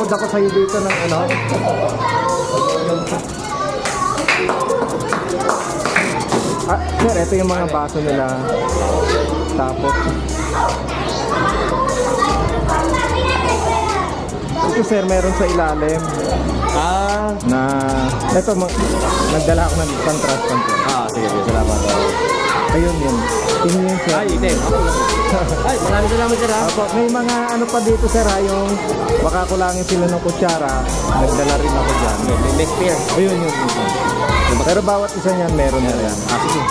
manonood ako sa'yo dito ng ano. Sir, ito yung mga baso nila. Tapos ito sir, meron sa ilalim. Na ito, nagdala ako ng pang-transfer. Sige, salamat. Ayun yun. Tingin yun sir. Ay, itim. Ay, maraming salamat sir ha. Apo, may mga ano pa dito sir ha, yung makakulangin sila ng kutsara. Nagdala rin ako dyan. May spare. Ayun yun. Pero bawat isa niyan meron na yan. Sige.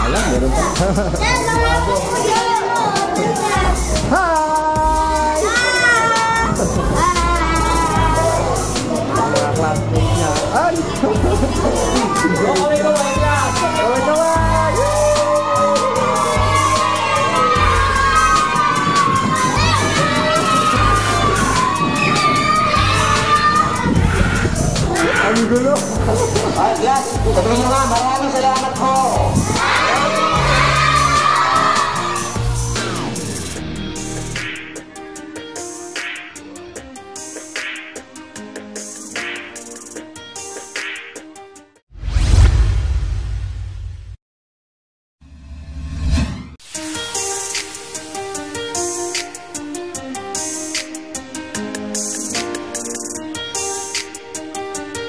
Alam, meron pa. Hi! Mga classmates niya. Ay! Ang gulo. Ay, glass. Patulong mo nga.